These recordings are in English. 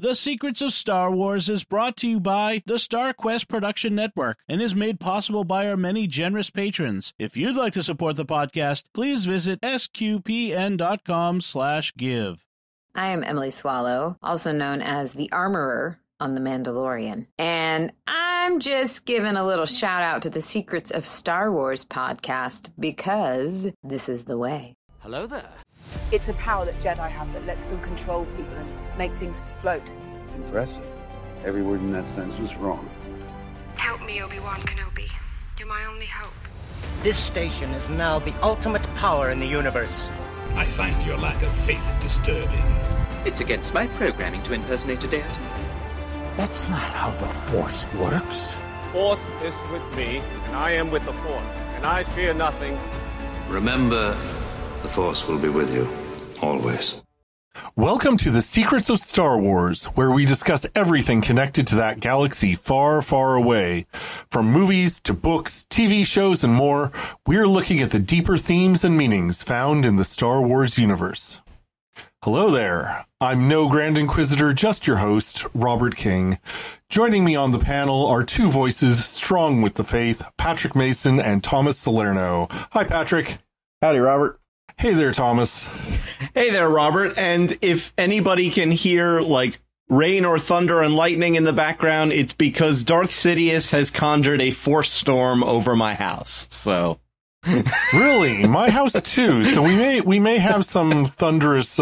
The Secrets of Star Wars is brought to you by the StarQuest Production Network and is made possible by our many generous patrons. If you'd like to support the podcast, please visit sqpn.com/give. I am Emily Swallow, also known as the Armorer on The Mandalorian. And I'm just giving a little shout out to the Secrets of Star Wars podcast because this is the way. Hello there. It's a power that Jedi have that lets them control people and make things float. Impressive. Every word in that sentence was wrong. Help me, Obi-Wan Kenobi. You're my only hope. This station is now the ultimate power in the universe. I find your lack of faith disturbing. It's against my programming to impersonate a deity. That's not how the Force works. Force is with me, and I am with the Force, and I fear nothing. Remember, the Force will be with you, always. Welcome to the Secrets of Star Wars, where we discuss everything connected to that galaxy far, far away. From movies to books, TV shows, and more, we're looking at the deeper themes and meanings found in the Star Wars universe. Hello there. I'm no Grand Inquisitor, just your host, Robert King. Joining me on the panel are two voices strong with the faith, Patrick Mason and Thomas Salerno. Hi, Patrick. Howdy, Robert. Hey there, Thomas. Hey there, Robert. And if anybody can hear, like, rain or thunder and lightning in the background, it's because Darth Sidious has conjured a force storm over my house. So, really, my house too. So we may have some thunderous.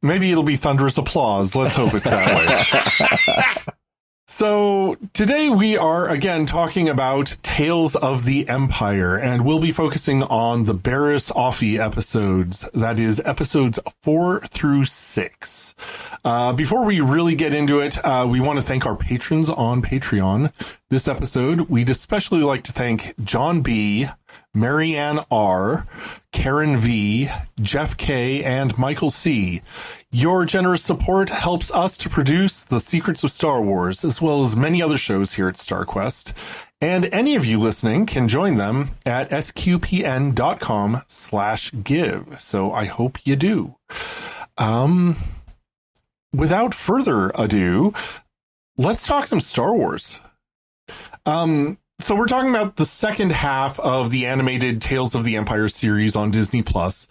Maybe it'll be thunderous applause. Let's hope it's that way. So today we are again talking about Tales of the Empire, and we'll be focusing on the Barriss Offee episodes. That is episodes 4 through 6. Before we really get into it, we want to thank our patrons on Patreon. This episode, we'd especially like to thank John B., Marianne R., Karen V., Jeff K., and Michael C. Your generous support helps us to produce The Secrets of Star Wars, as well as many other shows here at StarQuest. And any of you listening can join them at sqpn.com/give. So I hope you do. Without further ado, let's talk some Star Wars. So we're talking about the second half of the animated Tales of the Empire series on Disney Plus,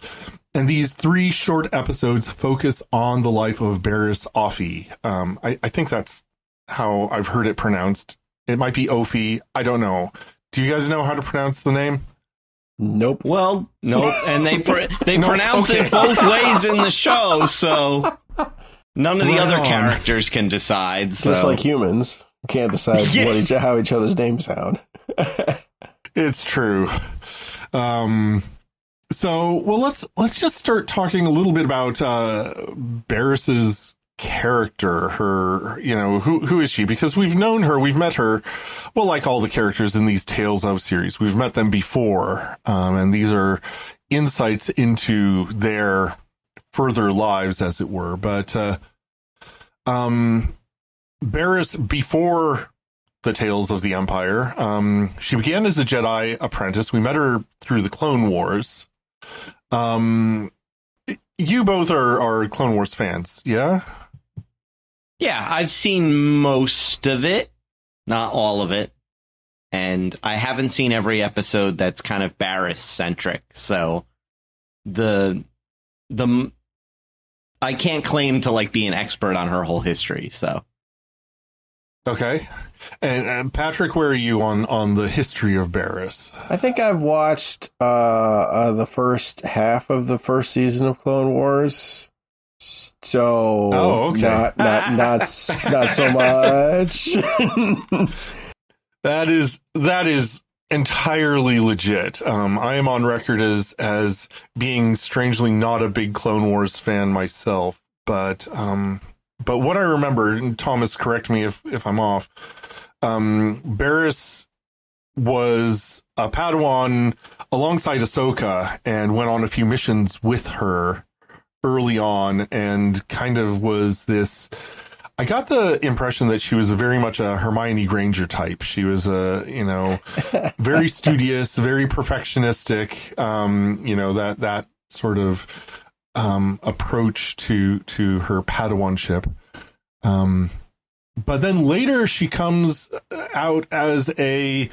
and these 3 short episodes focus on the life of Barriss Offee. I think that's how I've heard it pronounced. It might be Offee. I don't know. Do you guys know how to pronounce the name? Nope. Well, nope. And they pronounce it both ways in the show, so none of the other characters can decide. So. Just like humans. Can't decide how each other's names sound. It's true. So let's just start talking a little bit about Barriss's character. Her, who is she? Because we've known her, we've met her. Well, like all the characters in these Tales of series, we've met them before, and these are insights into their further lives, as it were. But Barriss, before the Tales of the Empire, she began as a Jedi apprentice. We met her through the Clone Wars. You both are Clone Wars fans, yeah? Yeah, I've seen most of it, not all of it. And I haven't seen every episode that's kind of Barriss-centric. So I can't claim to be an expert on her whole history, so. Okay. And Patrick, where are you on the history of Barriss? I think I've watched the first half of the first season of Clone Wars. So okay. not so much. That is entirely legit. I am on record as being strangely not a big Clone Wars fan myself, but what I remember, and Thomas, correct me if I'm off, Barriss was a Padawan alongside Ahsoka and went on a few missions with her early on, and kind of was this. I got the impression that she was very much a Hermione Granger type. She was very studious, very perfectionistic. That sort of approach to her Padawanship. But then later she comes out as a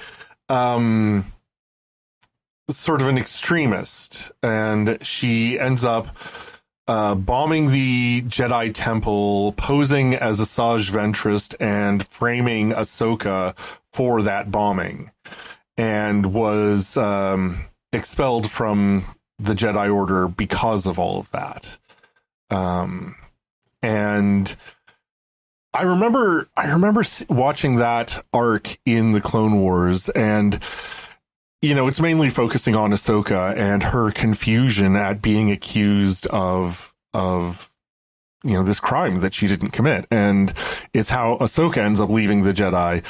sort of an extremist, and she ends up bombing the Jedi Temple, posing as a Asajj Ventress and framing Ahsoka for that bombing, and was expelled from the Jedi Order because of all of that. And I remember watching that arc in the Clone Wars, and it's mainly focusing on Ahsoka and her confusion at being accused of this crime that she didn't commit, and it's how Ahsoka ends up leaving the Jedi.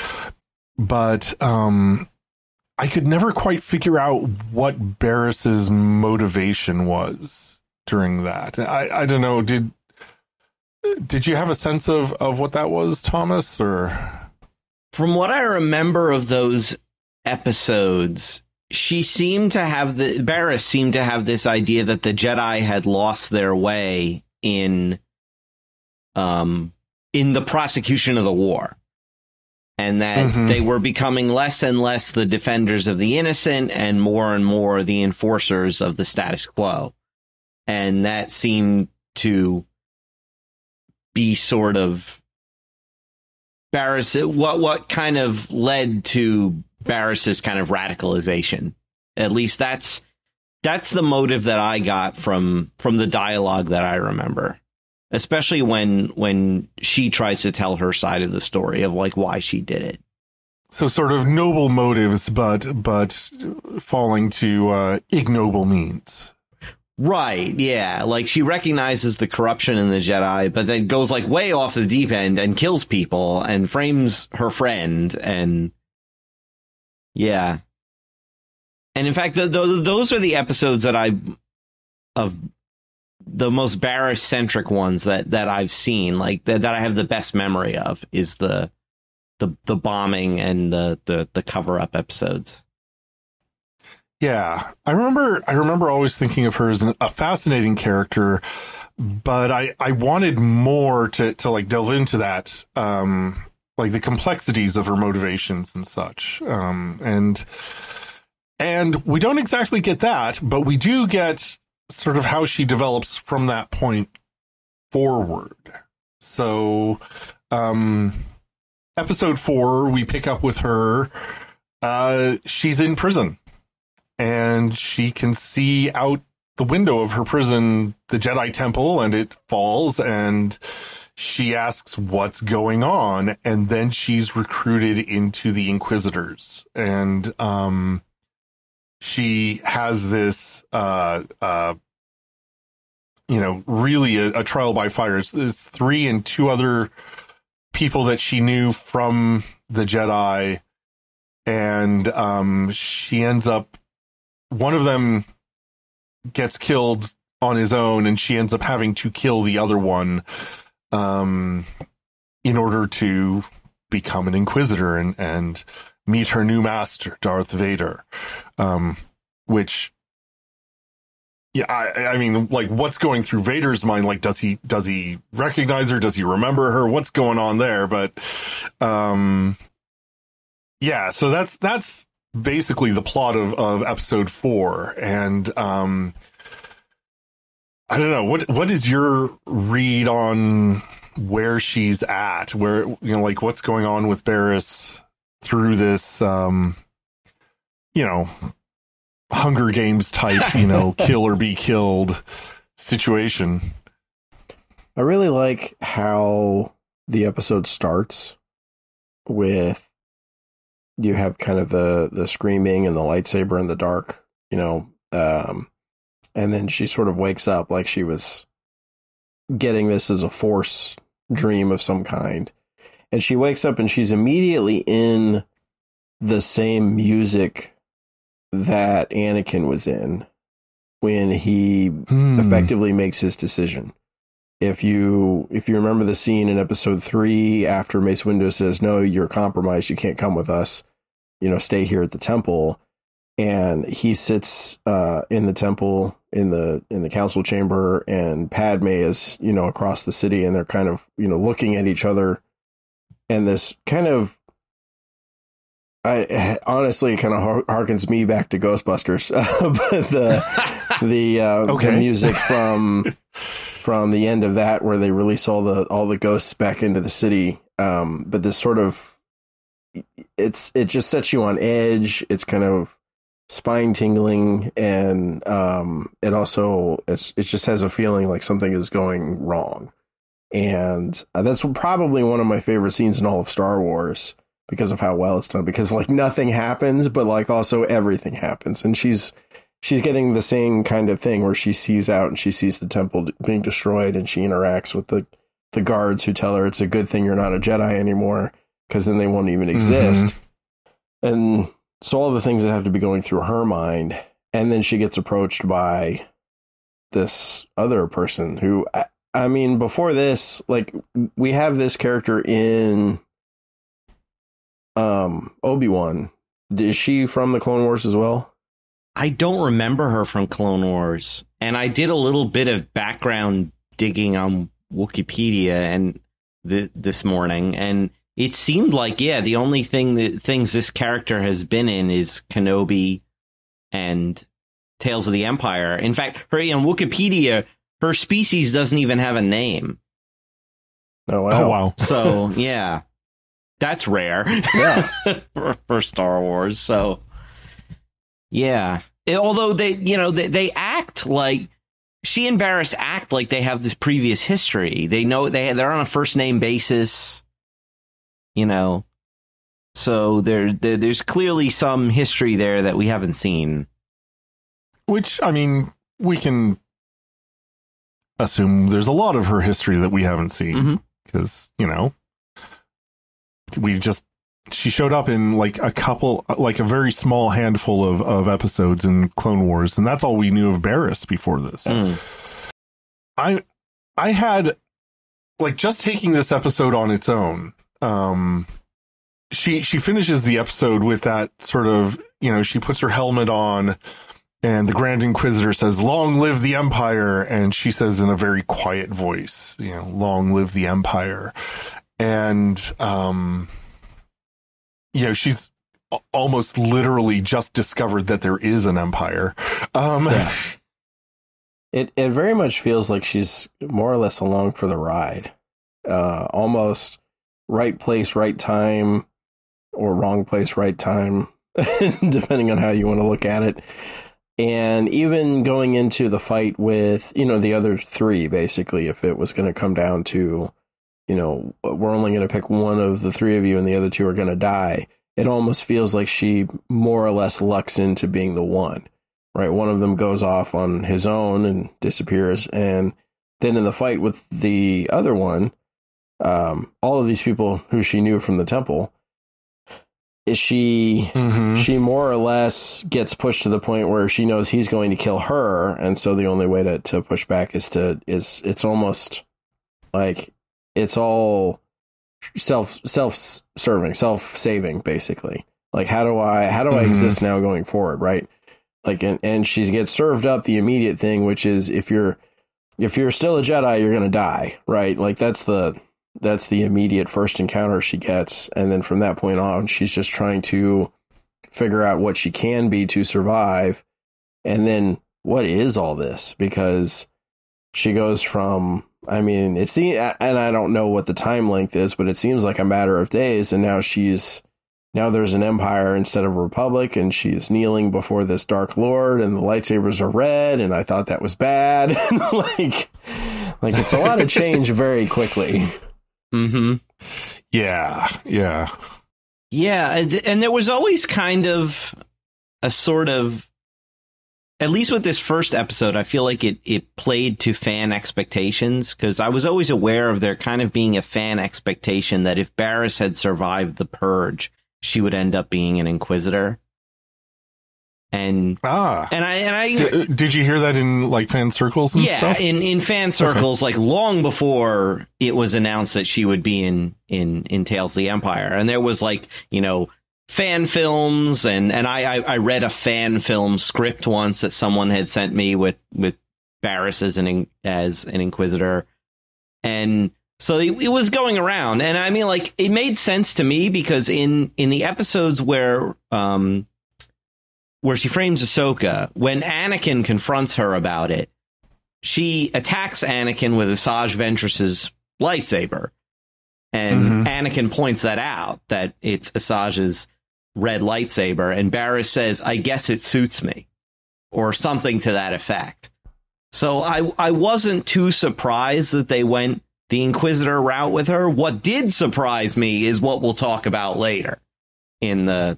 But I could never quite figure out what Barriss's motivation was during that. I don't know. Did you have a sense of what that was, Thomas? Or from what I remember of those episodes, Barriss seemed to have this idea that the Jedi had lost their way in the prosecution of the war, and that they were becoming less and less the defenders of the innocent and more the enforcers of the status quo. And that seemed to be sort of Barriss, what kind of led to Barriss's kind of radicalization. At least that's the motive that I got from the dialogue that I remember, especially when she tries to tell her side of the story of like why she did it. So sort of noble motives, but falling to ignoble means. Right, yeah. Like, she recognizes the corruption in the Jedi, but then goes, like, way off the deep end and kills people and frames her friend, and... yeah. And, in fact, those are the episodes that of the most Barriss-centric ones that I've seen, like, that I have the best memory of, is the bombing and the cover-up episodes. Yeah, I remember always thinking of her as a fascinating character, but I wanted more to like delve into that, like the complexities of her motivations and such. And we don't exactly get that, but we do get sort of how she develops from that point forward. So, episode 4, we pick up with her. She's in prison. And she can see out the window of her prison the Jedi Temple, and it falls, and she asks what's going on, and then she's recruited into the Inquisitors. And she has this, really a trial by fire. It's 3 and 2 other people that she knew from the Jedi, and she ends up, one of them gets killed on his own, and she ends up having to kill the other one in order to become an Inquisitor and meet her new master, Darth Vader. Which, yeah, I mean, like, what's going through Vader's mind? Like, does he recognize her? Does he remember her? What's going on there? But yeah, so that's basically the plot of episode 4. And I don't know, what is your read on where she's at, where, like, what's going on with Barriss through this Hunger Games type kill or be killed situation? I really like how the episode starts with, you have kind of the screaming and the lightsaber in the dark, and then she sort of wakes up like she was getting this as a Force dream of some kind. And she wakes up and she's immediately in the same music that Anakin was in when he effectively makes his decision. If you remember the scene in episode 3 after Mace Windu says, "No, you're compromised. You can't come with us. Stay here at the temple." and he sits in the temple in the council chamber, and Padme is, you know, across the city, and they're kind of, you know, looking at each other, and this kind of, I honestly kind of harkens me back to Ghostbusters, but the music from the end of that, where they release all the ghosts back into the city, but this sort of, it just sets you on edge. It's kind of spine tingling, and it just has a feeling like something is going wrong, and that's probably one of my favorite scenes in all of Star Wars because of how well it's done. Because like nothing happens, but like also everything happens, and she's getting the same kind of thing where she sees out and she sees the temple being destroyed, and she interacts with the guards who tell her it's a good thing you're not a Jedi anymore, because then they won't even exist. And so all the things that have to be going through her mind, and then she gets approached by this other person who, I mean, before this, like, we have this character in Obi-Wan. Is she from the Clone Wars as well? I don't remember her from Clone Wars, and I did a little bit of background digging on Wikipedia and this morning, and it seemed like, yeah, the only things this character has been in is Kenobi and Tales of the Empire. In fact, her on Wikipedia, her species doesn't even have a name. Oh, wow. Oh, wow. So, yeah, that's rare. Yeah. for Star Wars. So, yeah. Although they act like, she and Barriss act like they have this previous history. They know they're on a first name basis. You know, so there's clearly some history there that we haven't seen. Which, I mean, we can assume there's a lot of her history that we haven't seen. Because, you know, she showed up in like a very small handful of episodes in Clone Wars, and that's all we knew of Barriss before this. I had, like, just taking this episode on its own, she finishes the episode with that sort of, you know, she puts her helmet on, and the Grand Inquisitor says, "Long live the Empire," and she says in a very quiet voice, you know, "Long live the Empire." And you know, she's almost literally just discovered that there is an empire. Yeah. It very much feels like she's more or less along for the ride. Almost right place, right time, or wrong place, right time, depending on how you want to look at it. And even going into the fight with, you know, the other three, basically, if it was going to come down to, you know, we're only going to pick one of the three of you and the other two are going to die, it almost feels like she more or less lucks into being the one, right? One of them goes off on his own and disappears. And then in the fight with the other one, all of these people who she knew from the temple, she more or less gets pushed to the point where she knows he's going to kill her, and so the only way to push back is it's almost like it's all self-serving, self-saving, basically. Like, how do I exist now going forward, right? Like, and she gets served up the immediate thing, which is if you're still a Jedi, you're gonna die, right? Like, that's the immediate first encounter she gets. And then from that point on, she's just trying to figure out what she can be to survive. And then what is all this? Because she goes from, I mean, and I don't know what the time length is, but it seems like a matter of days. And now there's an empire instead of a republic, and she's kneeling before this Dark Lord, and the lightsabers are red. And I thought that was bad. like it's a lot of change very quickly. Yeah. And there was always kind of a sort of, at least with this first episode, I feel like it played to fan expectations, because I was always aware of there kind of being a fan expectation that if Barriss had survived the Purge, she would end up being an Inquisitor. And did you hear that in like fan circles and stuff? Yeah, in fan circles, like long before it was announced that she would be in Tales of the Empire, and there was like, you know, fan films, and I read a fan film script once that someone had sent me with Barriss as an Inquisitor, and so it was going around, and I mean, like, it made sense to me because in the episodes where she frames Ahsoka, when Anakin confronts her about it, she attacks Anakin with Asajj Ventress's lightsaber, and Anakin points that out, that it's Asajj's red lightsaber, and Barriss says, "I guess it suits me," or something to that effect. So I wasn't too surprised that they went the Inquisitor route with her. What did surprise me is what we'll talk about later in the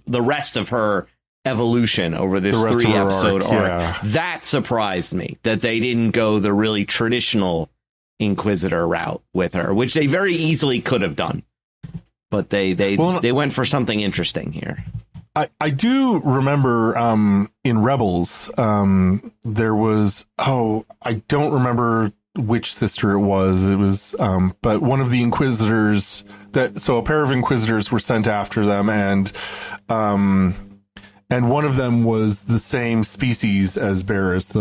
rest of her evolution over this 3-episode arc. Yeah. That surprised me, that they didn't go the really traditional Inquisitor route with her, which they very easily could have done. But they went for something interesting here. I do remember in Rebels, there was, I don't remember which sister it was. It was, but one of the Inquisitors so a pair of Inquisitors were sent after them, and one of them was the same species as Barriss.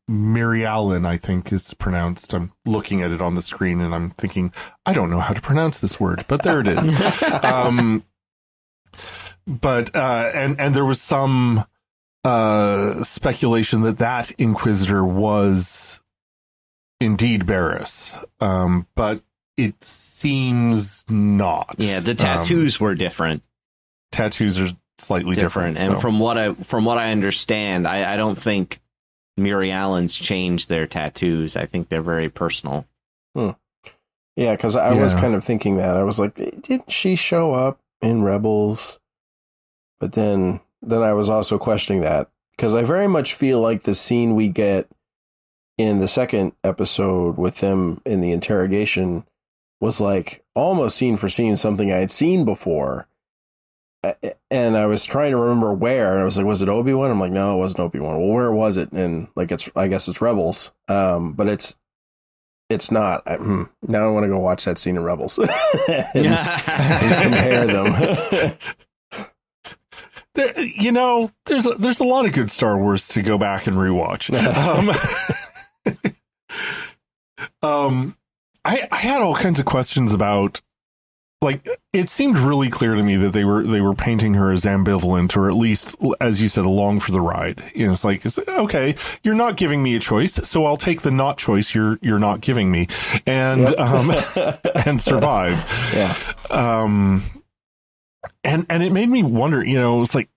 Mary Allen, I think is pronounced. I'm looking at it on the screen and I'm thinking, I don't know how to pronounce this word, but there it is. But there was some speculation that Inquisitor was indeed Barriss, but it seems not. Yeah, the tattoos were different. Tattoos are slightly different, and so. from what I understand, I don't think Mary Allen's changed their tattoos. I think they're very personal. Yeah, because I was kind of thinking that. I was like, didn't she show up in Rebels? But then I was also questioning that, because I very much feel like the scene we get in the second episode with them in the interrogation was like almost scene for scene something I had seen before. And I was trying to remember where, and I was like, was it Obi-Wan? I'm like, no, it wasn't Obi-Wan. Well, where was it? And like, I guess it's Rebels. But it's not. Now I want to go watch that scene in Rebels and compare them. There's a lot of good Star Wars to go back and rewatch. I had all kinds of questions about, like, it seemed really clear to me that they were painting her as ambivalent, or at least, as you said, along for the ride. It's like, okay, you're not giving me a choice, so I'll take the not choice you're not giving me, and and survive. Yeah. And it made me wonder, it's like,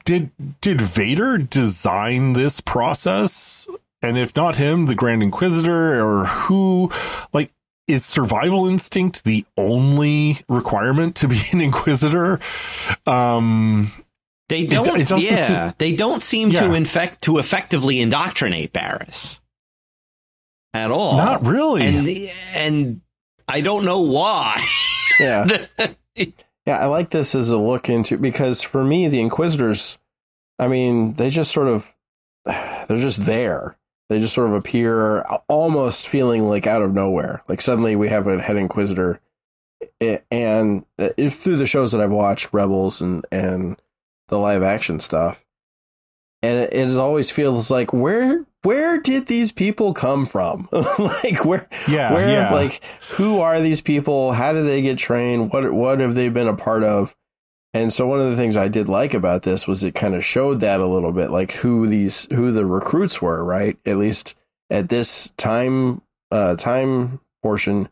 did Vader design this process? And if not him, the Grand Inquisitor, or who? Like, is survival instinct the only requirement to be an Inquisitor? They don't. They don't seem to effectively indoctrinate Barriss at all. Not really. And I don't know why. Yeah. Yeah, I like this as a look into, because for me, the Inquisitors, I mean, they just sort of, they're just there. They just sort of appear almost feeling like out of nowhere. Like suddenly we have a head Inquisitor, and through the shows that I've watched, Rebels and the live action stuff, and it always feels like, where did these people come from? Like like, who are these people? How did they get trained? What have they been a part of? And so one of the things I did like about this was it kind of showed that a little bit, like who the recruits were, right? At least at this time portion,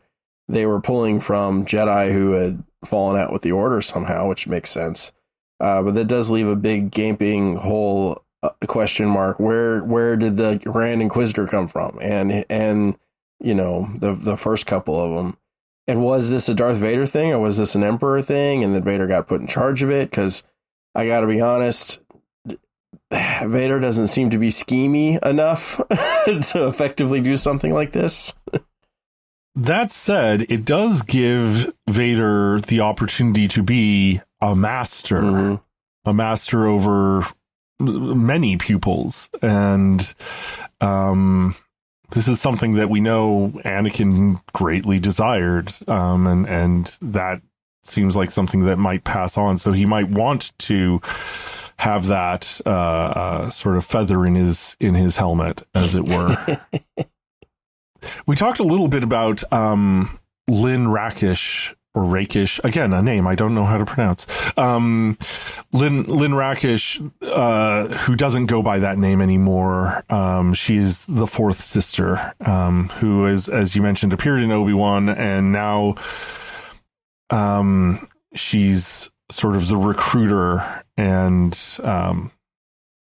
they were pulling from Jedi who had fallen out with the Order somehow, which makes sense. But that does leave a big gaping hole, question mark. Where did the Grand Inquisitor come from? And the first couple of them. And was this a Darth Vader thing, or was this an Emperor thing? And then Vader got put in charge of it? Because I got to be honest, Vader doesn't seem to be schemy enough to effectively do something like this. That said, it does give Vader the opportunity to be a master, a master over many pupils. And this is something that we know Anakin greatly desired, and that seems like something that might pass on. So he might want to have that sort of feather in his helmet, as it were. We talked a little bit about Lynn Rakish, or Rakish, again, a name I don't know how to pronounce. Lynn Rakish, who doesn't go by that name anymore. She's the fourth sister, who is, as you mentioned, appeared in Obi-Wan, and now she's sort of the recruiter and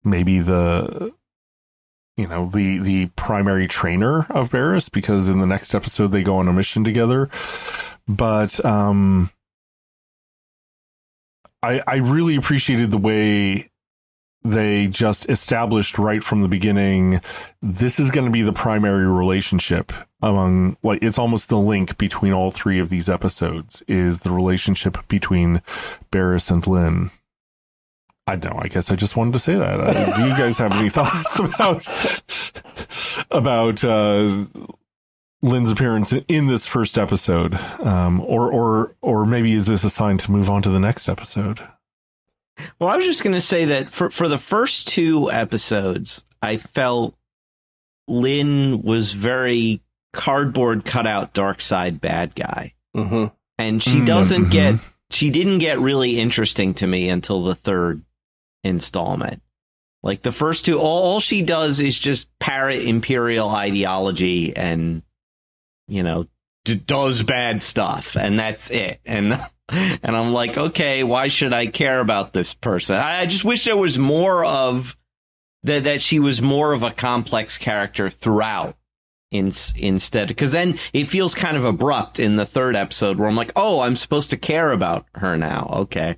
maybe the primary trainer of Barriss, because in the next episode they go on a mission together. But I really appreciated the way they just established right from the beginning, this is going to be the primary relationship among, like, it's almost the link between all three of these episodes, is the relationship between Barriss and Lynn. I don't know. I guess I just wanted to say that. Do you guys have any thoughts about Lynn's appearance in this first episode, or maybe is this a sign to move on to the next episode? Well, I was just going to say that for the first two episodes, I felt Lynn was very cardboard cutout dark side bad guy, and she she didn't get really interesting to me until the third installment. Like the first two, all she does is just parrot Imperial ideology and, does bad stuff, and that's it. And I'm like, okay, why should I care about this person? I just wish there was more of that she was more of a complex character throughout instead, because then it feels kind of abrupt in the third episode where I'm like, oh, I'm supposed to care about her now. Okay.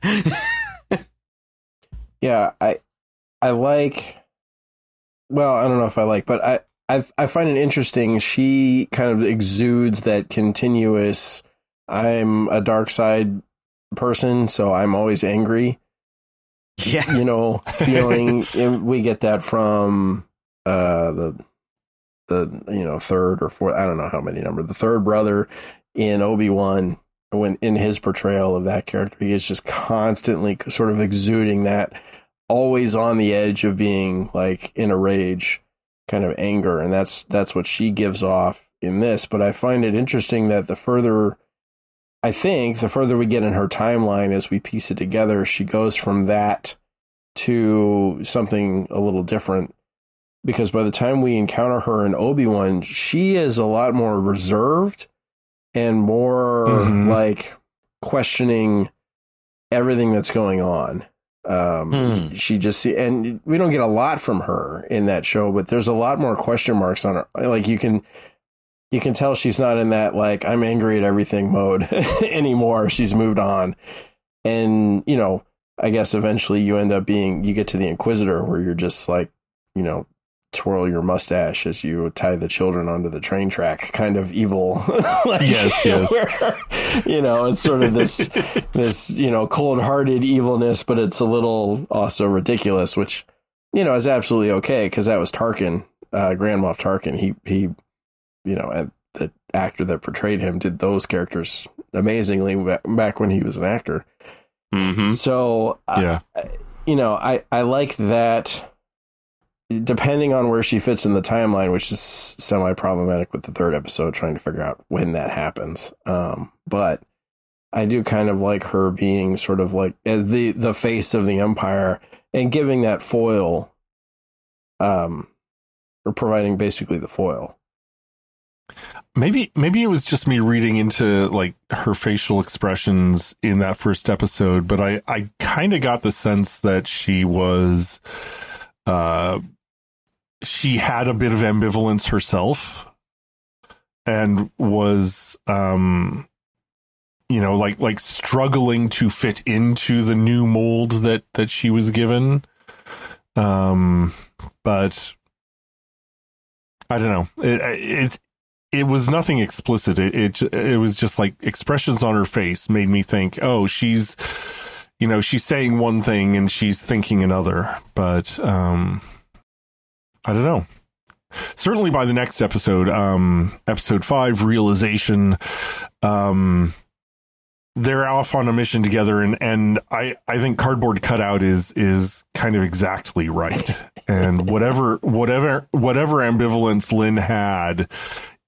Yeah, I like, well, I don't know if I like, but I find it interesting. She kind of exudes that continuous, I'm a dark side person, so I'm always angry. Yeah. Feeling. We get that from the third or fourth, I don't know how many number, the third brother in Obi-Wan, when in his portrayal of that character, he is just constantly sort of exuding that, always on the edge of being like in a rage kind of anger. And that's what she gives off in this. But I find it interesting that the further we get in her timeline, as we piece it together, she goes from that to something a little different, because by the time we encounter her in Obi-Wan, she is a lot more reserved and more like questioning everything that's going on. She just, and we don't get a lot from her in that show, but there's a lot more question marks on her. Like you can tell she's not in that, like, I'm angry at everything mode anymore. She's moved on. And, I guess eventually you get to the Inquisitor, where you're just like, twirl your mustache as you tie the children onto the train track kind of evil. Like, yes. Where, it's sort of this cold-hearted evilness, but it's a little also ridiculous, which, is absolutely okay, because that was Tarkin, Grand Moff Tarkin. He and the actor that portrayed him did those characters amazingly back when he was an actor. So, yeah. I like that. Depending on where she fits in the timeline, which is semi-problematic with the third episode, trying to figure out when that happens. But I do kind of like her being sort of like the face of the Empire and giving that foil, or providing basically the foil. Maybe it was just me reading into like her facial expressions in that first episode, but I kind of got the sense that she was, she had a bit of ambivalence herself and was, like struggling to fit into the new mold that she was given. But I don't know. It was nothing explicit. It was just like expressions on her face made me think, oh, she's saying one thing and she's thinking another. But I don't know. Certainly by the next episode, episode 5, Realization, they're off on a mission together, and I think cardboard cutout is kind of exactly right. And whatever ambivalence Lynn had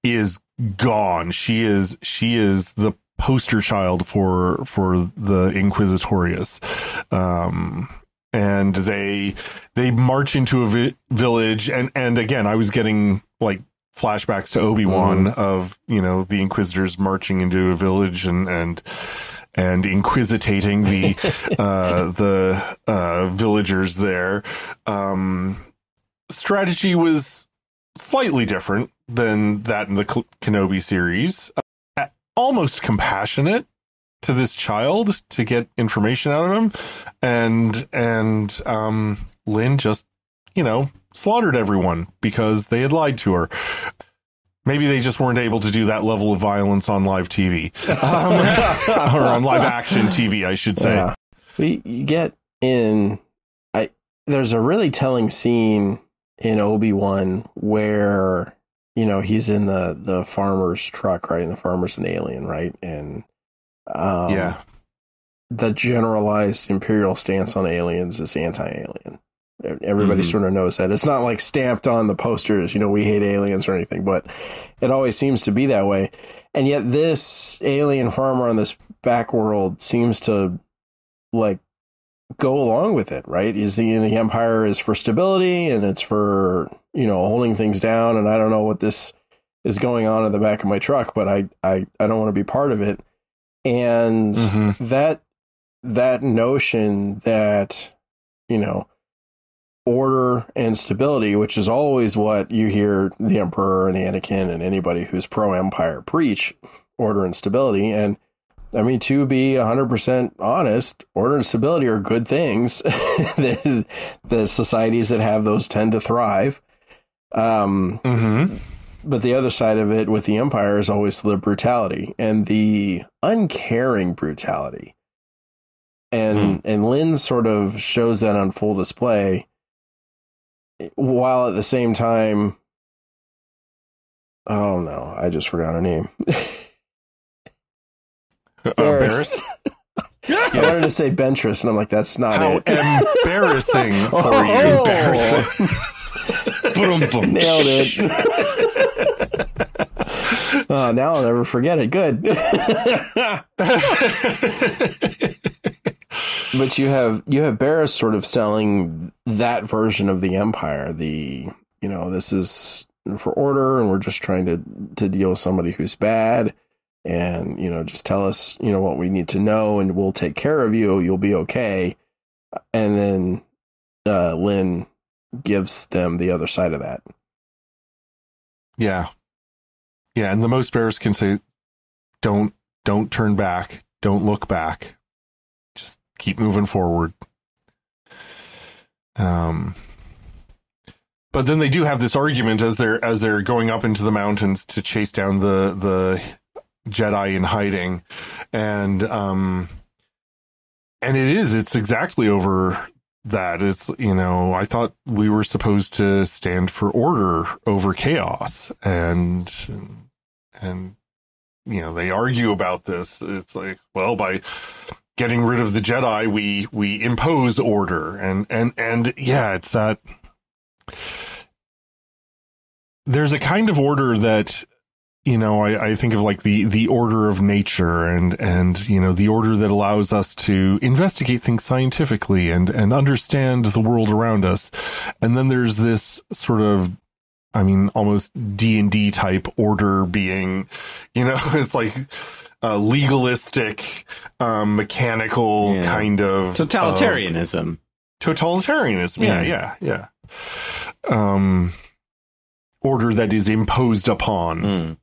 is gone. She is the poster child for the Inquisitorius. And they march into a village, and again, I was getting like flashbacks to Obi-Wan of, the Inquisitors marching into a village and inquisitating the villagers there. Strategy was slightly different than that in the Kenobi series. Almost compassionate to this child to get information out of him, and Lynn just slaughtered everyone because they had lied to her. Maybe they just weren't able to do that level of violence on live TV, or on live action TV, I should say. Yeah. You get in. There's a really telling scene in Obi-Wan where he's in the farmer's truck, right? And the farmer's an alien, right? And the generalized Imperial stance on aliens is anti-alien. Everybody sort of knows that. It's not like stamped on the posters, we hate aliens or anything, but it always seems to be that way. And yet this alien farmer on this back world seems to like go along with it, right? The Empire is for stability and it's for, holding things down. And I don't know what this is going on in the back of my truck, but I don't want to be part of it. And that notion that, order and stability, which is always what you hear the Emperor and Anakin and anybody who's pro-Empire preach, order and stability. And I mean, to be 100% honest, order and stability are good things. The societies that have those tend to thrive. But the other side of it with the Empire is always the brutality and the uncaring brutality. And Lynn sort of shows that on full display, while at the same time, oh no, I just forgot her name. Barriss? I wanted to say Ventress, and I'm like, that's not How it. Embarrassing for you. Embarrassing. Nailed it. Now I'll never forget it. Good. But you have Barriss sort of selling that version of the Empire. This is for order, and we're just trying to deal with somebody who's bad, and just tell us what we need to know, and we'll take care of you. You'll be okay. And then Lynn gives them the other side of that. Yeah, and the most Barriss can say, don't turn back, don't look back, just keep moving forward. But then they do have this argument as they're going up into the mountains to chase down the Jedi in hiding, and it's exactly over that. It's I thought we were supposed to stand for order over chaos, and they argue about this. It's like, well, by getting rid of the Jedi, we impose order, and it's that there's a kind of order that I think of like the order of nature, and the order that allows us to investigate things scientifically and understand the world around us. And then there's this sort of, almost D&D type order being, it's like legalistic, mechanical kind of totalitarianism. Yeah. Order that is imposed upon.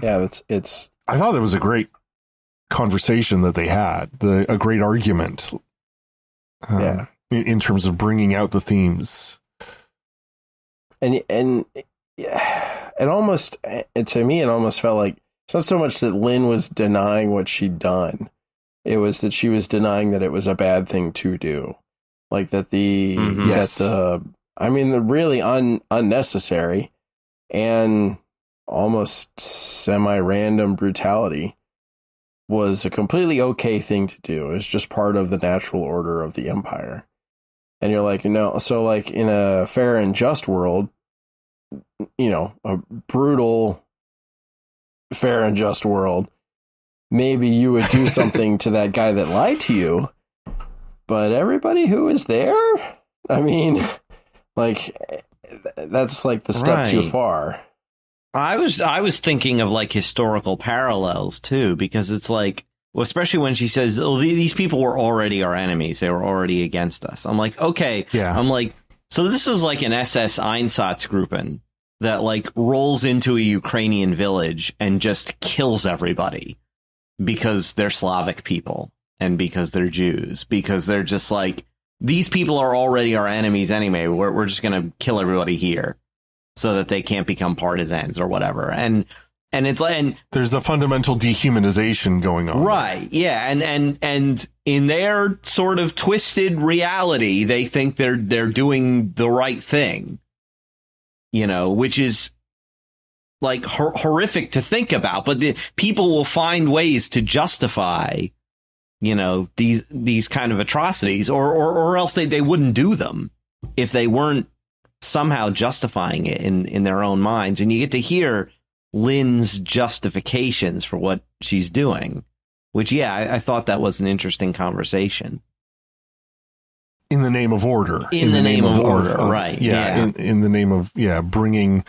It's. I thought that was a great conversation that they had, a great argument. In terms of bringing out the themes. And it almost, to me, it almost felt like it's not so much that Lynn was denying what she'd done. It was that she was denying that it was a bad thing to do. Like that the really unnecessary. And almost semi-random brutality was a completely okay thing to do. It's just part of the natural order of the Empire. And you're like, so like in a fair and just world, a brutal, fair and just world, maybe you would do something to that guy that lied to you. But everybody who is there, I mean, like, that's like the step too far. I was thinking of like historical parallels too, because it's like, well, especially when she says, "Oh, these people were already our enemies; they were already against us." I'm like, okay, yeah. I'm like, so this is like an SS Einsatzgruppen that like rolls into a Ukrainian village and just kills everybody because they're Slavic people and because they're Jews, because they're just like, these people are already our enemies anyway. We're just gonna kill everybody here, so that they can't become partisans or whatever. And it's like, and there's a fundamental dehumanization going on. Right. Yeah. And in their sort of twisted reality, they think they're doing the right thing, which is like horrific to think about. But the people will find ways to justify, these kind of atrocities, or else they wouldn't do them if they weren't somehow justifying it in their own minds. And you get to hear Lynn's justifications for what she's doing, which, I thought that was an interesting conversation. In the name of order. In the name of order, right. Yeah. In the name of, bringing,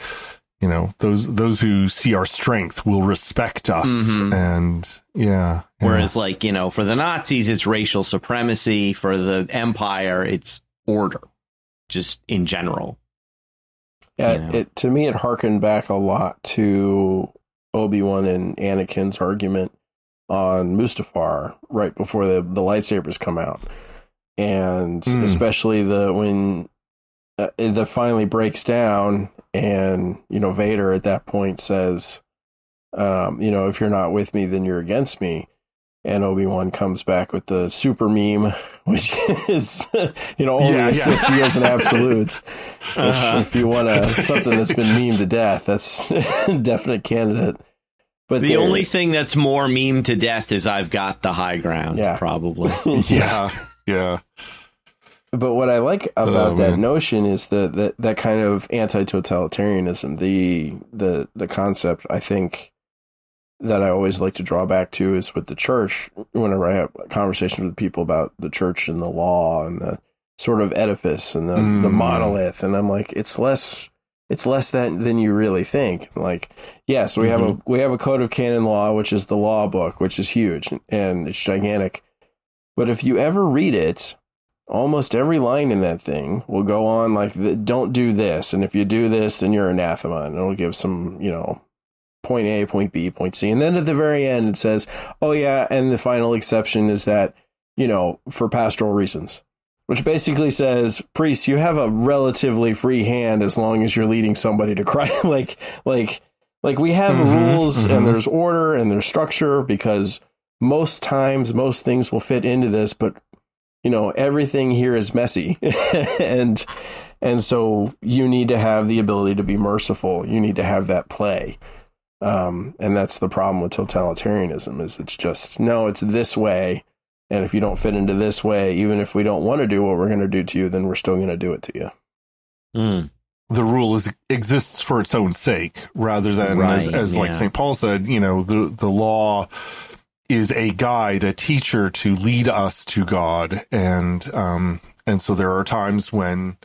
those who see our strength will respect us. Mm-hmm. And, Whereas, like, for the Nazis, it's racial supremacy. For the Empire, it's order, just in general. Yeah, to me, it harkened back a lot to Obi-Wan and Anakin's argument on Mustafar right before the lightsabers come out. And especially when it finally breaks down and, Vader at that point says, if you're not with me, then you're against me. And Obi-Wan comes back with the super meme, which is, only a Sith deals in absolutes. If you want something that's been memed to death, that's a definite candidate. But the only thing that's more meme to death is I've got the high ground, probably. Yeah. But what I like about that notion is that kind of anti-totalitarianism, the concept, I think, that I always like to draw back to is with the church. Whenever I have conversations with people about the church and the law and the sort of edifice and the monolith, and I'm like, it's less than you really think. Like, yes, we have a code of canon law, which is the law book, which is huge and it's gigantic. But if you ever read it, almost every line in that thing will go on like, don't do this, and if you do this, then you're anathema, and it'll give some, point A, point B, point C. And then at the very end, it says, oh, yeah, and the final exception is that, for pastoral reasons, which basically says, priests, you have a relatively free hand as long as you're leading somebody to Christ. like we have rules and there's order and there's structure because most times, most things will fit into this, but, everything here is messy. and so you need to have the ability to be merciful. You need to have that play. And that's the problem with totalitarianism is it's just, no, it's this way. And if you don't fit into this way, even if we don't want to do what we're going to do to you, then we're still going to do it to you. The rule exists for its own sake rather than as like St. Paul said, the law is a guide, a teacher to lead us to God. And so there are times when,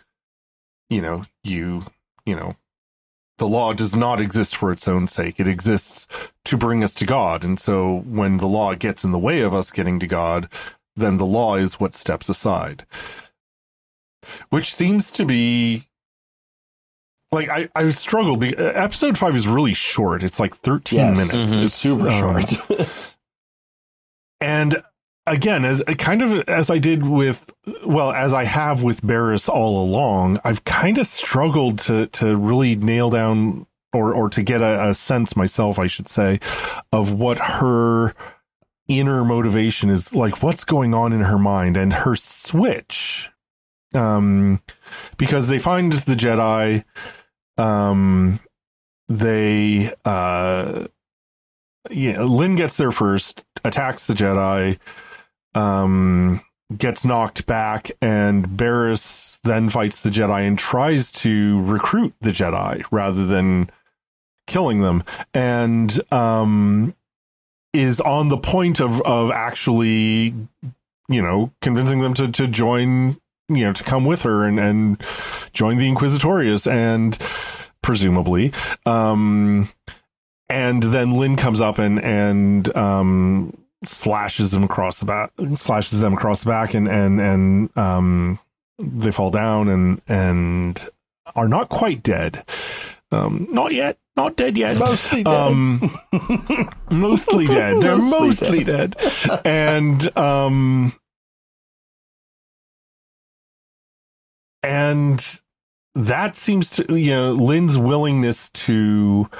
the law does not exist for its own sake. It exists to bring us to God. And so when the law gets in the way of us getting to God, then the law is what steps aside. Which seems to be... Like, I struggled. Episode 5 is really short. It's like 13 minutes. Mm-hmm. It's super short. And again, as I did with, as I have with Barriss all along, I've kind of struggled to really nail down or to get a sense myself, I should say, of what her inner motivation is, like what's going on in her mind and her switch. Because they find the Jedi, they, Lynn gets there first, attacks the Jedi, gets knocked back, and Barriss then fights the Jedi and tries to recruit the Jedi rather than killing them, and is on the point of actually, convincing them to join, to come with her and join the Inquisitorius, and presumably, and then Lynn comes up and slashes them across the back, and they fall down and are not quite dead. Not yet. Not dead yet. Mostly dead. Mostly dead. They're mostly dead. And that seems to, Lynn's willingness to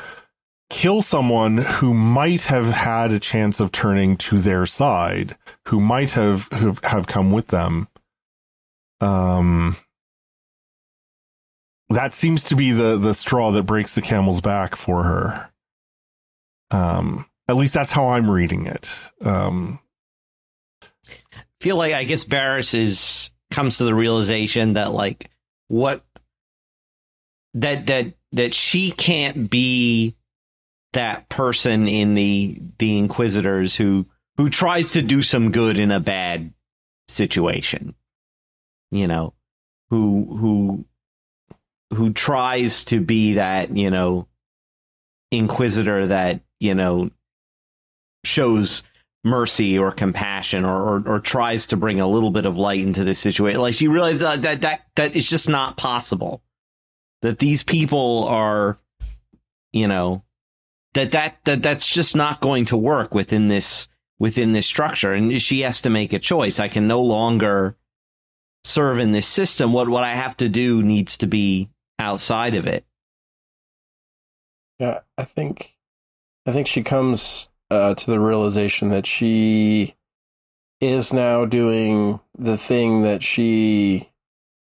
kill someone who might have had a chance of turning to their side, who might have come with them. That seems to be the straw that breaks the camel's back for her. At least that's how I'm reading it. Feel like, I guess Barriss comes to the realization that that she can't be that person in the Inquisitors who tries to do some good in a bad situation. Who tries to be that, Inquisitor that, shows mercy or compassion or tries to bring a little bit of light into this situation. Like, she realized that it's just not possible. That these people are, that's just not going to work within this structure. And she has to make a choice. I can no longer serve in this system. What I have to do needs to be outside of it. Yeah, I think she comes to the realization that she is now doing the thing that she,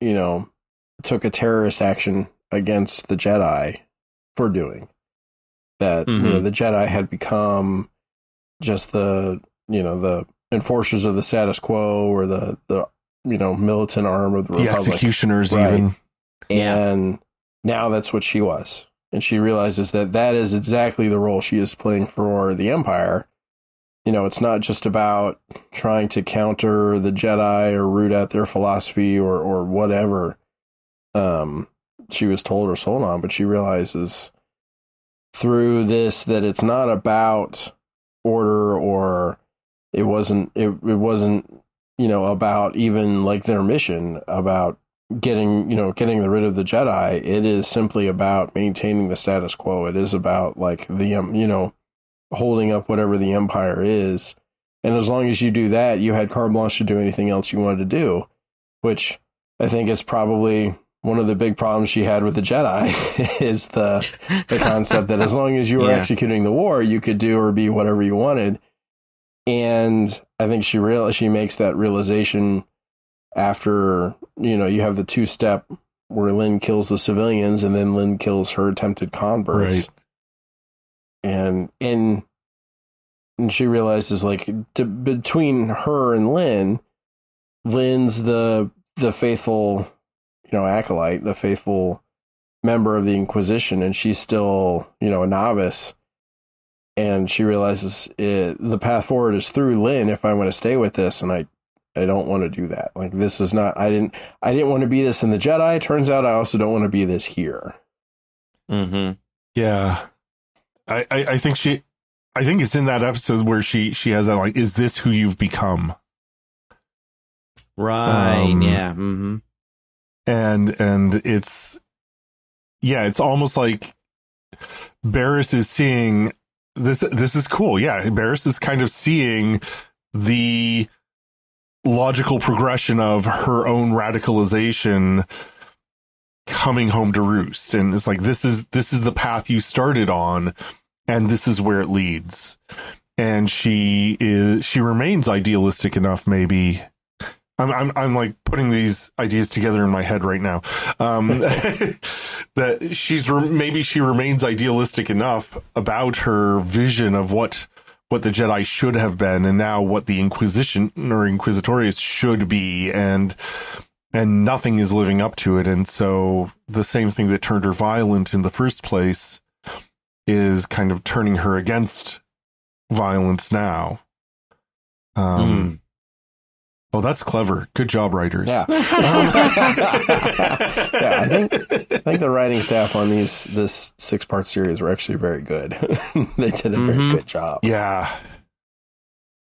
took a terrorist action against the Jedi for doing. That, the Jedi had become just the enforcers of the status quo, or the militant arm of the Republic. The executioners, right? even. And now that's what she was. And she realizes that is exactly the role she is playing for the Empire. It's not just about trying to counter the Jedi or root out their philosophy or whatever she was told or sold on, but she realizes through this that it's not about order, or it wasn't about even like their mission about getting rid of the Jedi. It is simply about maintaining the status quo. It is about like the holding up whatever the Empire is, and as long as you do that, you had carte blanche to do anything else you wanted to do, which I think is probably one of the big problems she had with the Jedi is the concept that as long as you were executing the war, you could do or be whatever you wanted. And I think she makes that realization after, you have the two-step where Lynn kills the civilians and then Lynn kills her attempted converts. Right. And she realizes between her and Lynn's the faithful, acolyte, the faithful member of the Inquisition, and she's still, a novice. And she realizes the path forward is through Lynn if I want to stay with this, and I don't want to do that. Like, this is not, I didn't want to be this in the Jedi. Turns out I also don't want to be this here. Mm-hmm. Yeah. I think it's in that episode where she has that, is this who you've become? Right. Yeah. Mm-hmm. And it's almost like Barriss is seeing this is cool. Yeah. Barriss is kind of seeing the logical progression of her own radicalization coming home to roost. And it's like, this is the path you started on, and this is where it leads. And she remains idealistic enough maybe I'm like putting these ideas together in my head right now. That maybe she remains idealistic enough about her vision of what the Jedi should have been, and now what the Inquisition or Inquisitorius should be, and nothing is living up to it. And so the same thing that turned her violent in the first place is kind of turning her against violence now. Oh, that's clever. Good job, writers. Yeah. I think the writing staff on this 6-part series were actually very good. They did a very good job. Yeah.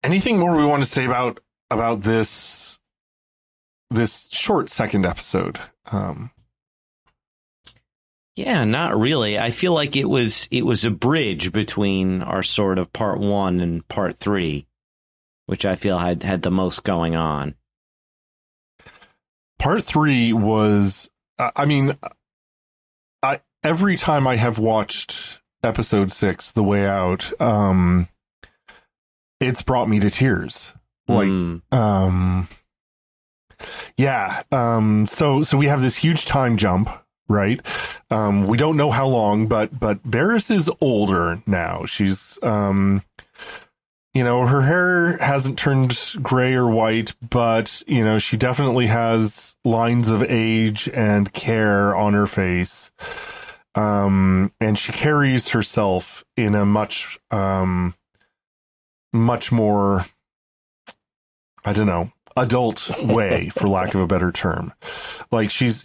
Anything more we want to say about this short second episode? Yeah, not really. I feel like it was a bridge between our sort of part 1 and part 3. Which I feel had the most going on. Part 3 was, every time I have watched episode 6, The Way Out, it's brought me to tears. So we have this huge time jump, right? We don't know how long, but Barriss is older now. She's, her hair hasn't turned gray or white, but, she definitely has lines of age and care on her face. And she carries herself in a much more, adult way, for lack of a better term. Like she's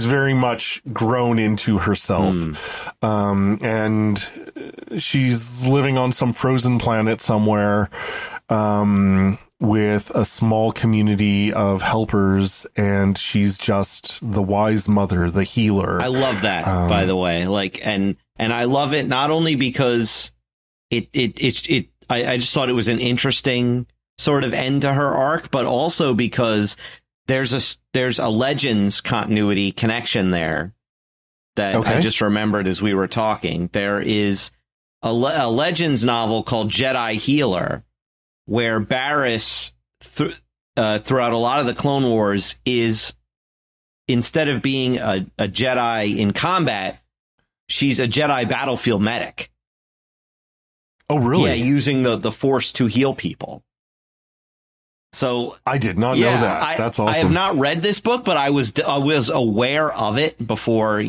very much grown into herself. And she's living on some frozen planet somewhere, with a small community of helpers, and she's just the wise mother, the healer. I love that, by the way. And I love it not only because I just thought it was an interesting sort of end to her arc, but also because there's a Legends continuity connection there that I just remembered as we were talking. There is a Legends novel called Jedi Healer, where Barriss, throughout a lot of the Clone Wars, is, instead of being a Jedi in combat, she's a Jedi battlefield medic. Oh, really? Yeah, using the Force to heal people. So I did not know that. That's awesome. I have not read this book, but I was aware of it before,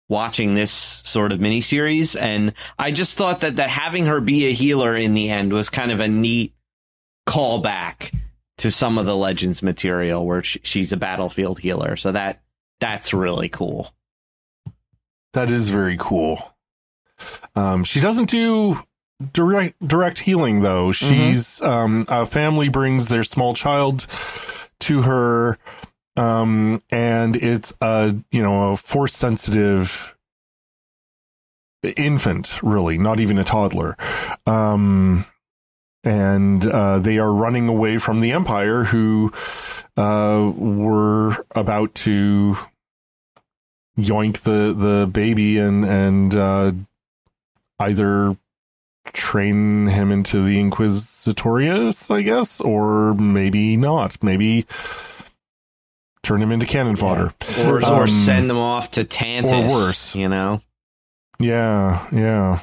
watching this sort of miniseries, and I just thought that having her be a healer in the end was kind of a neat callback to some of the Legends material where she's a battlefield healer. So that's really cool. That is very cool. She doesn't do direct healing, though. She's a family brings their small child to her, and it's a Force sensitive infant, really, not even a toddler, and they are running away from the Empire, who were about to yoink the baby and either train him into the Inquisitorius, I guess, or maybe not. Maybe turn him into cannon fodder. Or send them off to Tantus. Or worse. Yeah.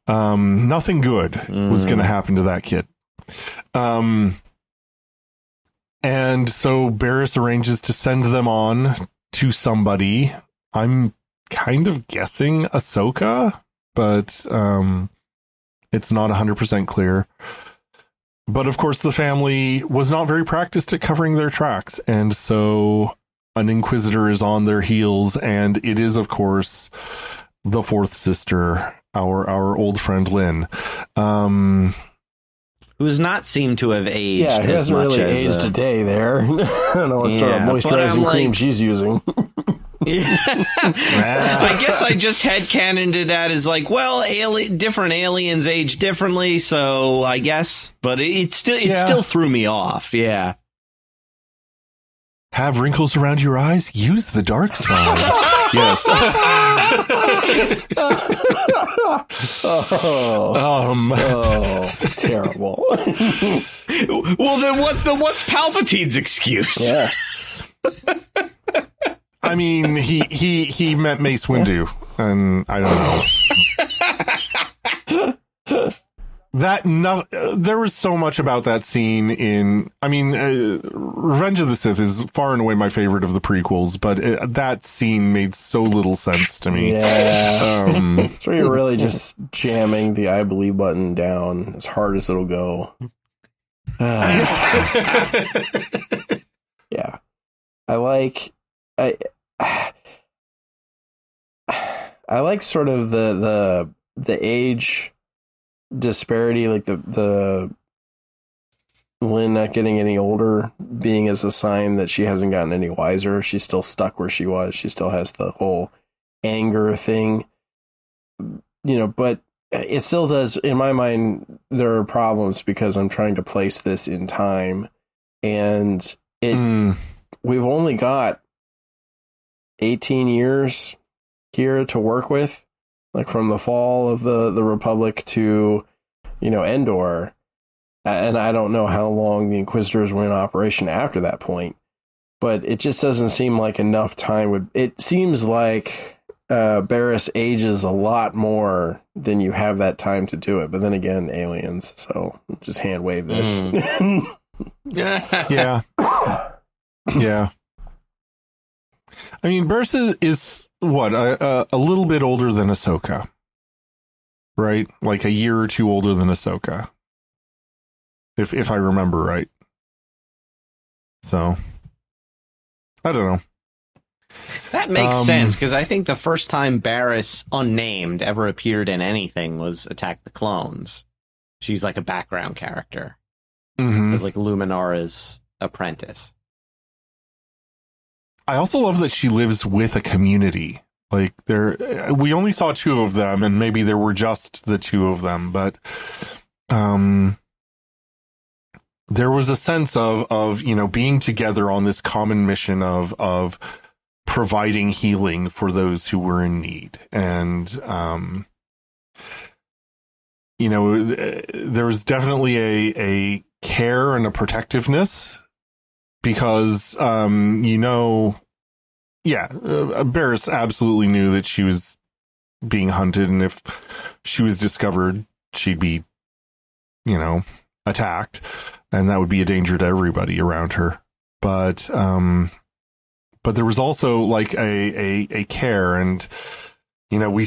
Nothing good was going to happen to that kid. And so Barriss arranges to send them on to somebody. I'm kind of guessing Ahsoka, but it's not 100% clear. But of course, the family was not very practiced at covering their tracks, and so an Inquisitor is on their heels, and it is, of course, the fourth sister, our old friend Lynn, who does not seem to have aged. Yeah, he hasn't really aged a day there. I don't know what sort of moisturizing cream she's using. I guess I just headcanoned it as different aliens age differently, so I guess, but it still threw me off. Yeah. Have wrinkles around your eyes? Use the dark side. Yes. Terrible. Well, then what's Palpatine's excuse? Yeah. I mean, he met Mace Windu, and I don't know. There was so much about that scene in. I mean, Revenge of the Sith is far and away my favorite of the prequels, but that scene made so little sense to me. Yeah. So you're really just jamming the I believe button down as hard as it'll go. Yeah. I like sort of the age disparity, like the Lynn not getting any older being as a sign that she hasn't gotten any wiser. She's still stuck where she was. She still has the whole anger thing, but it still does, in my mind, there are problems because I'm trying to place this in time, and we've only got 18 years here to work with, like from the fall of the Republic to, Endor. And I don't know how long the Inquisitors were in operation after that point, but it just doesn't seem like enough time it seems like Barriss ages a lot more than you have that time to do it. But then again, aliens, so just hand wave this. Yeah. Yeah. I mean, Barriss is what, a little bit older than Ahsoka, right? Like a year or two older than Ahsoka, if I remember right. So, I don't know. That makes sense, because I think the first time Barriss, unnamed, ever appeared in anything was Attack the Clones. She's like a background character. Mm-hmm. As like Luminara's apprentice. I also love that she lives with a community. Like we only saw two of them, and maybe there were just the two of them, but there was a sense of being together on this common mission of providing healing for those who were in need. And there was definitely a care and a protectiveness, because Barriss absolutely knew that she was being hunted, and if she was discovered, she'd be attacked, and that would be a danger to everybody around her. But there was also like a care, and when we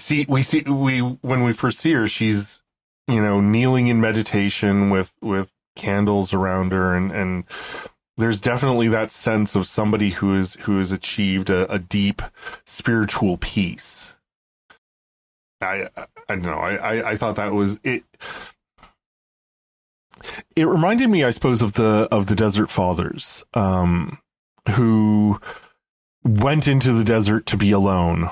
first see her, she's kneeling in meditation with candles around her, and there's definitely that sense of somebody who has achieved a deep spiritual peace. I don't know. I thought that was it. It reminded me, I suppose, of the Desert Fathers, who went into the desert to be alone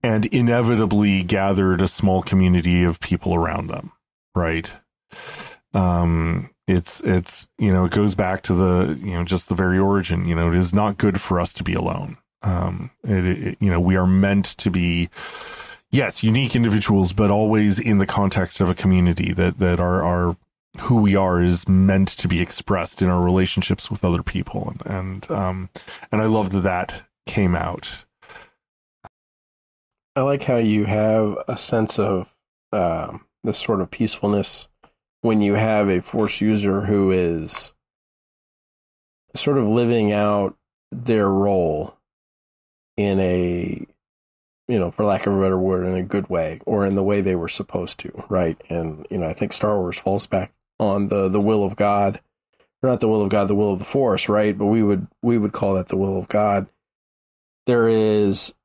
and inevitably gathered a small community of people around them. Right. It goes back to the, just the very origin. It is not good for us to be alone. We are meant to be, yes, unique individuals, but always in the context of a community that our who we are is meant to be expressed in our relationships with other people. And I love that came out. I like how you have a sense of this sort of peacefulness when you have a Force user who is sort of living out their role in a, for lack of a better word, in a good way, or in the way they were supposed to, right? And, I think Star Wars falls back on the will of God, or not the will of God, the will of the Force, right? But we would call that the will of God. There is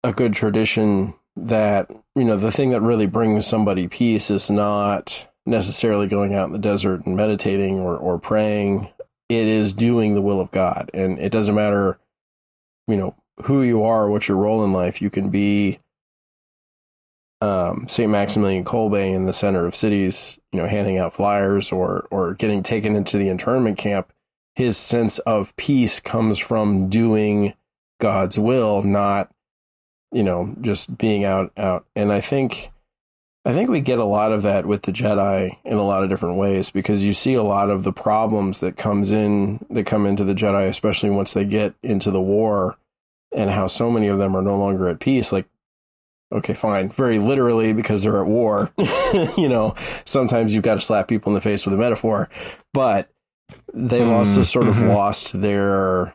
a good tradition that, the thing that really brings somebody peace is not necessarily going out in the desert and meditating or praying. It is doing the will of God. And it doesn't matter, who you are, what your role in life. You can be St. Maximilian Kolbe in the center of cities, handing out flyers or getting taken into the internment camp. His sense of peace comes from doing God's will, not, just being out. And I think I think we get a lot of that with the Jedi in a lot of different ways, because you see a lot of the problems that come into the Jedi, especially once they get into the war, and how so many of them are no longer at peace. Like, okay, fine, very literally, because they're at war. Sometimes you've got to slap people in the face with a metaphor, but they've also sort of lost their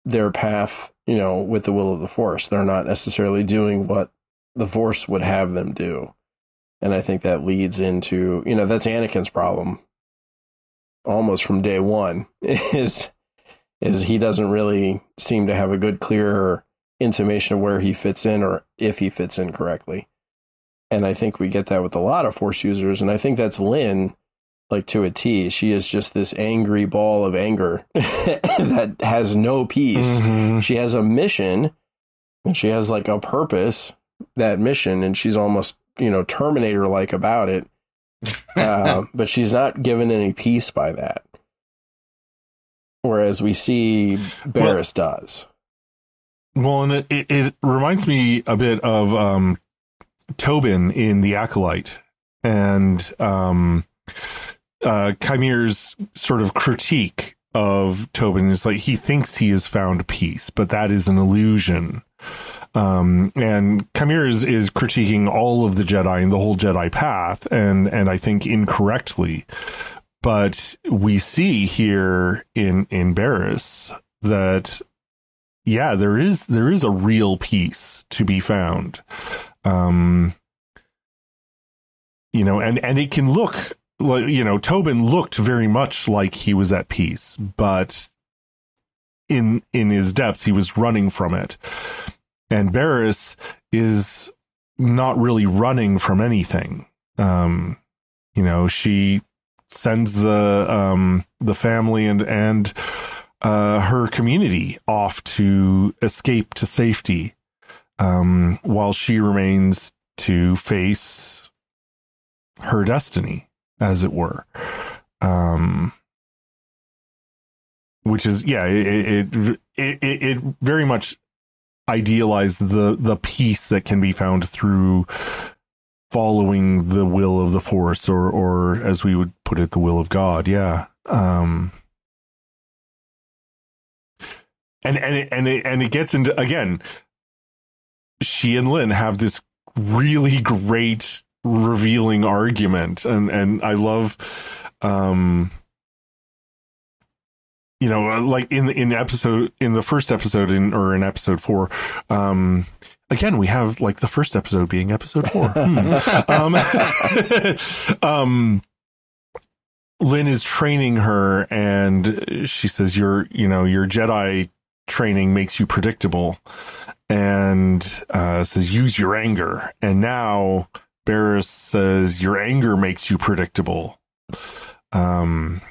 path, with the will of the Force. They're not necessarily doing what the Force would have them do. And I think that leads into, that's Anakin's problem almost from day one, is he doesn't really seem to have a good, clear intimation of where he fits in, or if he fits in correctly. And I think we get that with a lot of Force users. And I think that's Lynn, like, to a T. She is just this angry ball of anger that has no peace. Mm-hmm. She has a mission, and she has like a purpose, that mission, and she's almost, Terminator-like about it. But she's not given any peace by that. Whereas we see Barriss does. Well, and it reminds me a bit of Tobin in The Acolyte, and Chimere's sort of critique of Tobin is like, he thinks he has found peace, but that is an illusion. And Chimere is critiquing all of the Jedi and the whole Jedi path, and I think incorrectly. But we see here in Barriss that, yeah, there is a real peace to be found. And it can look like, Tobin looked very much like he was at peace, but in his depths, he was running from it. And Barriss is not really running from anything. She sends the family and her community off to escape to safety, while she remains to face her destiny, as it were. Which is, yeah, it very much idealized the peace that can be found through following the will of the Force, or as we would put it, the will of God. Yeah. And it gets into, again, she and Lynn have this really great revealing argument, and I love, like in the first episode in episode 4, again, we have like the first episode being episode 4. Lynn is training her, and she says, your Jedi training makes you predictable, and says, use your anger. And now Barriss says, your anger makes you predictable. And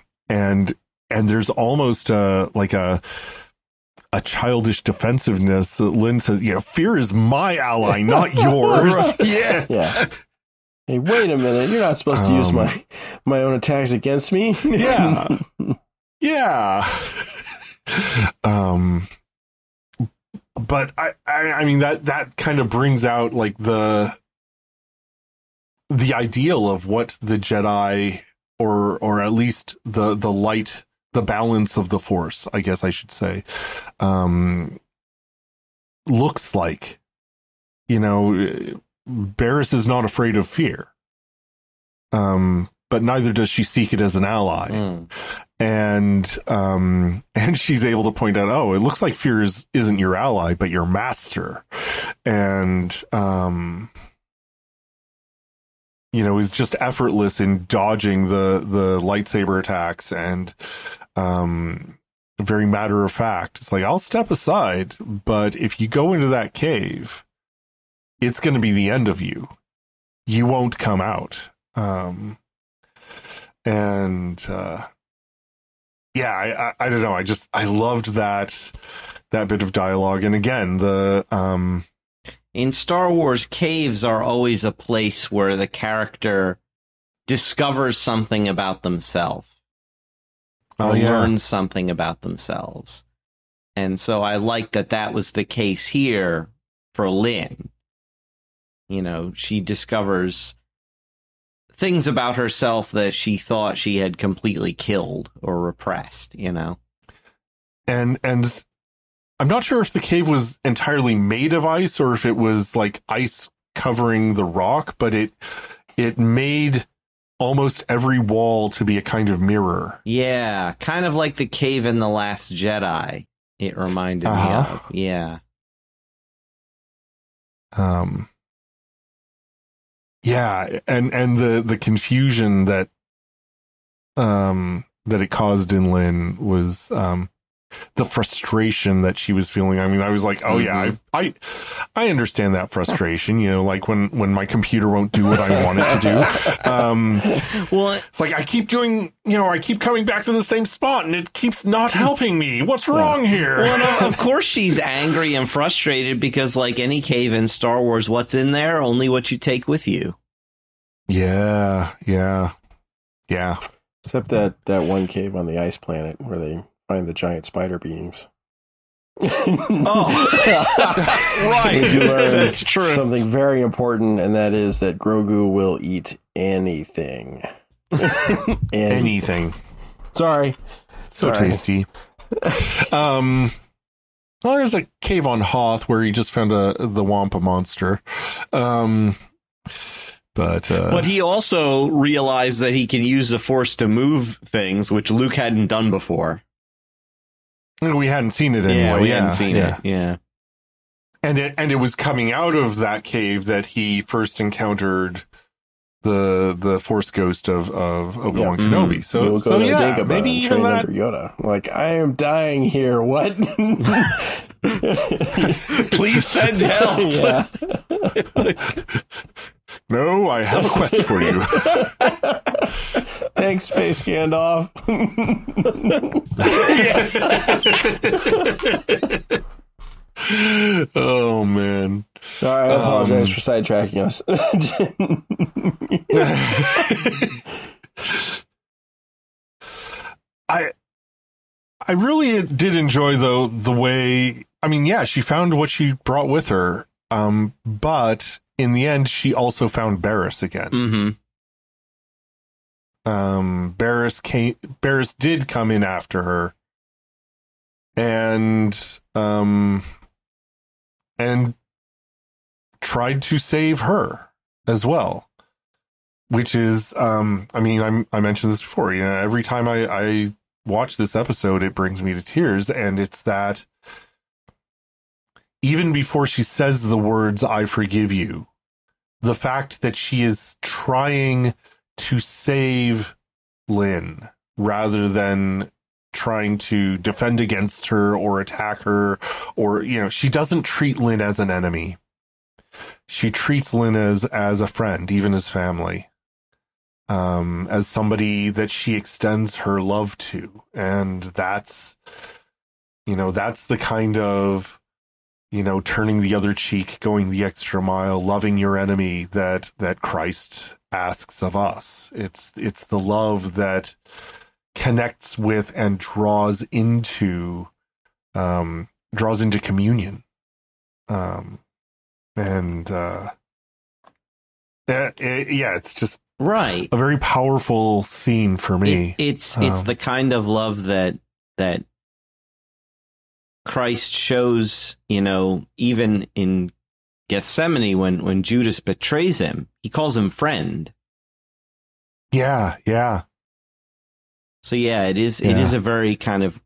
there's almost a childish defensiveness. Lynn says, fear is my ally, not yours. Yeah. Hey, wait a minute. You're not supposed to use my own attacks against me. Yeah. Yeah. But I mean, that kind of brings out like the ideal of what the Jedi, or at least the light, the balance of the Force, I guess I should say, looks like. Barriss is not afraid of fear, but neither does she seek it as an ally. And she's able to point out, it looks like fear isn't your ally, but your master. And is just effortless in dodging the lightsaber attacks, and very matter of fact. It's like, I'll step aside, but if you go into that cave, it's going to be the end of you. You won't come out. I don't know. I loved that bit of dialogue. And again, in Star Wars, caves are always a place where the character discovers something about themselves. Or learns something about themselves. And so I like that was the case here for Lynn. You know, she discovers things about herself that she thought she had completely killed or repressed, you know. And I'm not sure if the cave was entirely made of ice or if it was like ice covering the rock, but it made almost every wall to be a kind of mirror. Yeah, kind of like the cave in The Last Jedi. It reminded me of. Yeah. Yeah, and the confusion that it caused in Lynn was the frustration that she was feeling. I mean, I was like, oh yeah, I understand that frustration, you know, like when my computer won't do what I want it to do. Well, it's like I keep doing, you know, I keep coming back to the same spot and it keeps not helping me. What's wrong here? Well, no, of course she's angry and frustrated because, like any cave in Star Wars, what's in there? Only what you take with you. Yeah. Except that one cave on the ice planet where they find the giant spider beings. Oh, right. We do learn That's true. Something very important, and that is that Grogu will eat anything. Anything. Sorry. Tasty. Well, there's a cave on Hoth where he just found the Wampa monster. But he also realized that he can use the Force to move things, which Luke hadn't done before. We hadn't seen it anyway. Yeah, we hadn't seen it. Yeah. And it was coming out of that cave that he first encountered the Force ghost of Obi-Wan Kenobi. So yeah, maybe even that. Yoda. Like, I am dying here. What? Please send help. Yeah. No, I have a quest for you. Thanks, Space Gandalf. Oh, man. Sorry, I apologize for sidetracking us. I really did enjoy, though, the way... I mean, yeah, she found what she brought with her, but in the end, she also found Barriss again. Barriss did come in after her, and tried to save her as well, which is, I mean, I mentioned this before, you know, every time I watch this episode, it brings me to tears, and it's that even before she says the words, I forgive you, the fact that she is trying to save Lynn rather than trying to defend against her or attack her, or, you know, she doesn't treat Lynn as an enemy. She treats Lynn as a friend, even as family, as somebody that she extends her love to. And that's, you know, that's the kind of, you know, turning the other cheek, going the extra mile, loving your enemy that Christ asks of us. It's the love that connects with and draws into communion. It's just right. A very powerful scene for me. It's the kind of love that Christ shows, you know, even in Gethsemane when Judas betrays him. He calls him friend. Yeah. So yeah, it is a very kind of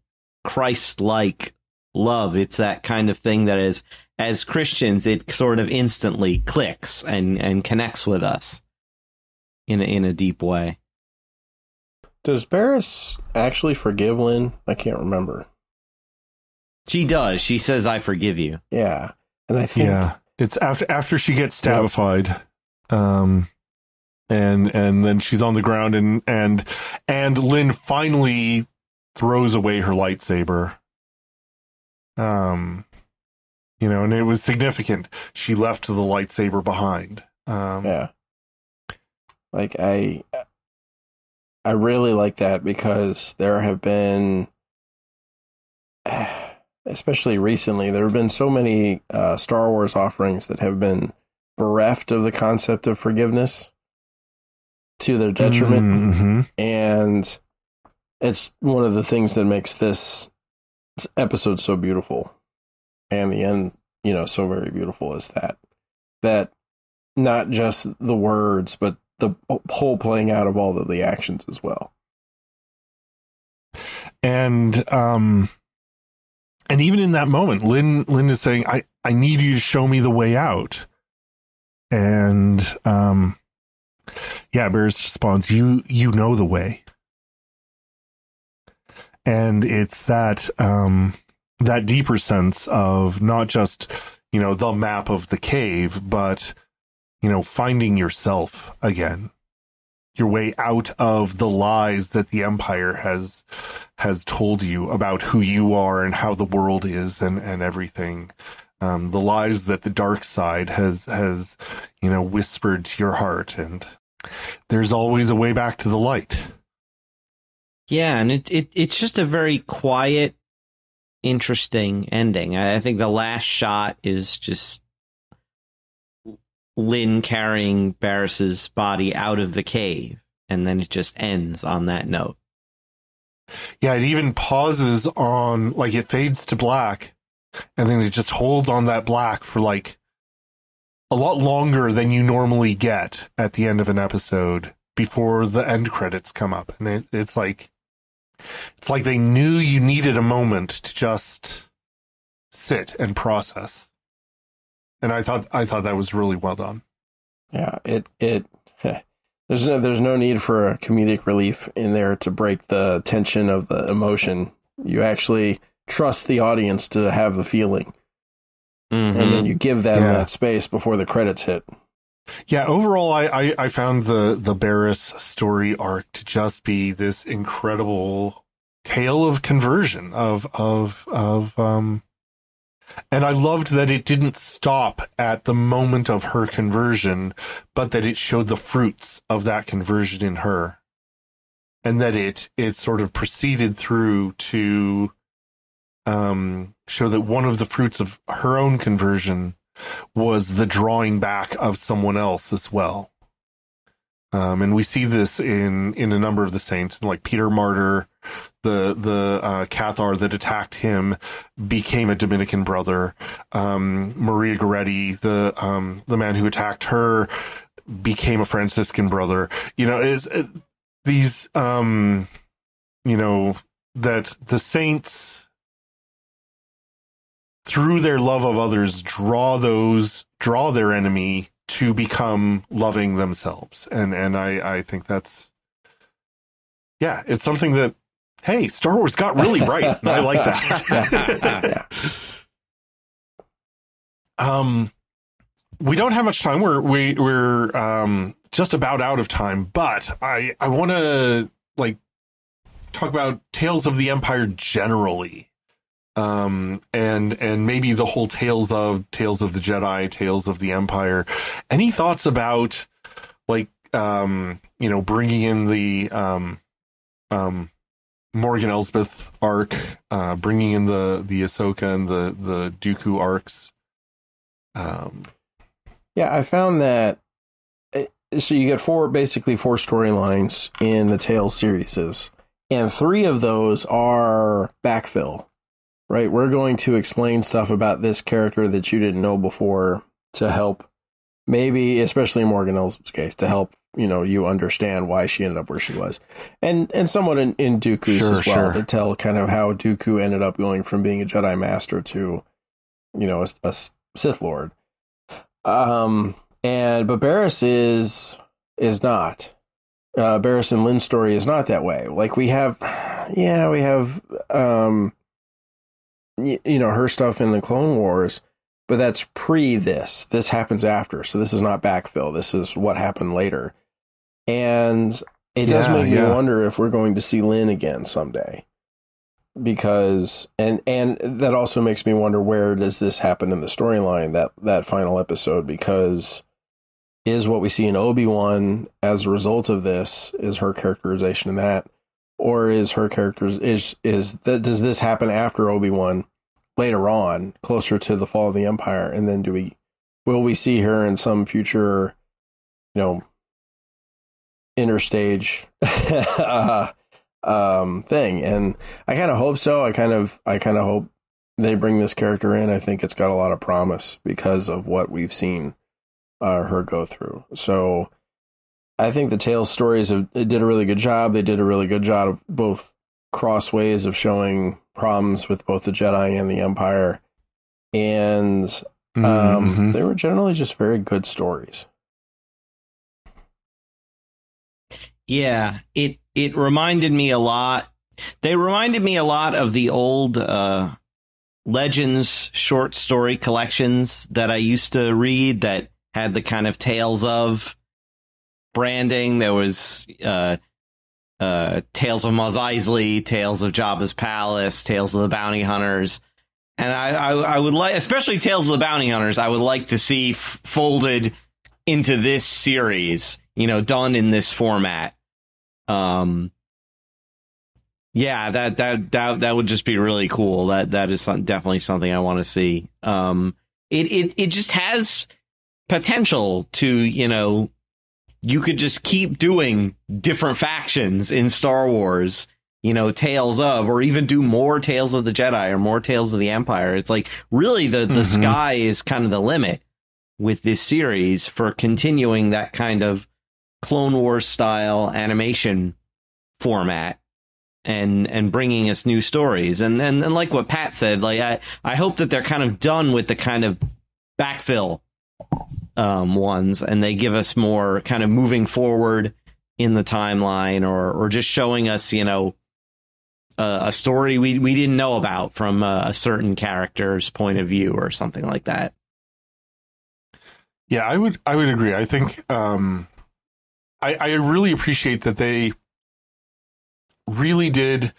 Christ-like love. It's that kind of thing that is, as Christians, it sort of instantly clicks and connects with us in a deep way. Does Barriss actually forgive Lynn? I can't remember. She does. She says, I forgive you. Yeah. And I think it's after she gets stabified. And then she's on the ground and Lynn finally throws away her lightsaber. You know, and it was significant. She left the lightsaber behind. Yeah. Like, I really like that because there have been, especially recently, there have been so many Star Wars offerings that have been bereft of the concept of forgiveness to their detriment. Mm-hmm. And it's one of the things that makes this episode so beautiful. And the end, so very beautiful is that not just the words, but the whole playing out of all of the actions as well. And even in that moment, Lynn is saying, I need you to show me the way out. And Barriss responds, you know the way. And it's that deeper sense of not just, the map of the cave, but, finding yourself again, your way out of the lies that the Empire has told you about who you are and how the world is and everything. The lies that the dark side has whispered to your heart, and there's always a way back to the light. Yeah, and it's just a very quiet, interesting ending. I think the last shot is just Lynn carrying Barriss's body out of the cave, and then it just ends on that note. Yeah, it even pauses on, it fades to black, and then it just holds on that black for, a lot longer than you normally get at the end of an episode before the end credits come up. And it's like they knew you needed a moment to just sit and process. And I thought that was really well done. Yeah, there's no need for a comedic relief in there to break the tension of the emotion. You actually trust the audience to have the feeling. Mm-hmm. And then you give them that space before the credits hit. Yeah, overall, I found the Barriss story arc to just be this incredible tale of conversion and I loved that it didn't stop at the moment of her conversion, but that it showed the fruits of that conversion in her, and that it sort of proceeded through to show that one of the fruits of her own conversion was the drawing back of someone else as well. And we see this in a number of the saints, like Peter Martyr, the Cathar that attacked him became a Dominican brother. Maria Goretti, the man who attacked her, became a Franciscan brother. That the saints, through their love of others, draw their enemy to become loving themselves. And I think that's, it's something that, hey, Star Wars got really right. And I like that. We don't have much time. We're just about out of time, but I want to talk about Tales of the Empire generally. And maybe the whole Tales of the Jedi, Tales of the Empire. Any thoughts about bringing in the Morgan Elsbeth arc, bringing in the Ahsoka and the Dooku arcs? I found that so you get four storylines in the Tales series, and 3 of those are backfill. Right, we're going to explain stuff about this character that you didn't know before to help, maybe, especially in Morgan Elsbeth's case, to help, you understand why she ended up where she was. And somewhat in Dooku's as well, to tell kind of how Dooku ended up going from being a Jedi Master to, a Sith Lord. But Barriss is not. Barriss and Lynn's story is not that way. We have her stuff in the Clone Wars, but that's pre this. This happens after, so this is not backfill. This is what happened later. And it does make me wonder if we're going to see Lynn again someday. Because, and that also makes me wonder, where does this happen in the storyline, that final episode? Because is what we see in Obi-Wan as a result of this, is her characterization in that? Or is her character does this happen after Obi-Wan later on, closer to the fall of the Empire? And then do we will we see her in some future, interstage thing? And I kind of hope so. I kind of hope they bring this character in. I think it's got a lot of promise because of what we've seen her go through. So I think the Tales stories did a really good job. They did a really good job of both crossways of showing problems with both the Jedi and the Empire. And they were generally just very good stories. Yeah, it reminded me a lot. They reminded me a lot of the old Legends short story collections that I used to read that had the kind of Tales of branding. There was Tales of Mos Eisley, Tales of Jabba's Palace, Tales of the Bounty Hunters. And I would like, especially Tales of the Bounty Hunters, I would like to see folded into this series, done in this format. Yeah, that would just be really cool. That is definitely something I want to see. It just has potential to, you could just keep doing different factions in Star Wars, Tales of, or even do more Tales of the Jedi or more Tales of the Empire. It's like really the sky is kind of the limit with this series for continuing that kind of Clone Wars style animation format and bringing us new stories. And like what Pat said, like I hope that they're kind of done with the kind of backfill ones, and they give us more kind of moving forward in the timeline, or just showing us, a story we didn't know about from a certain character's point of view or something like that. Yeah, I would agree. I think I really appreciate that they really did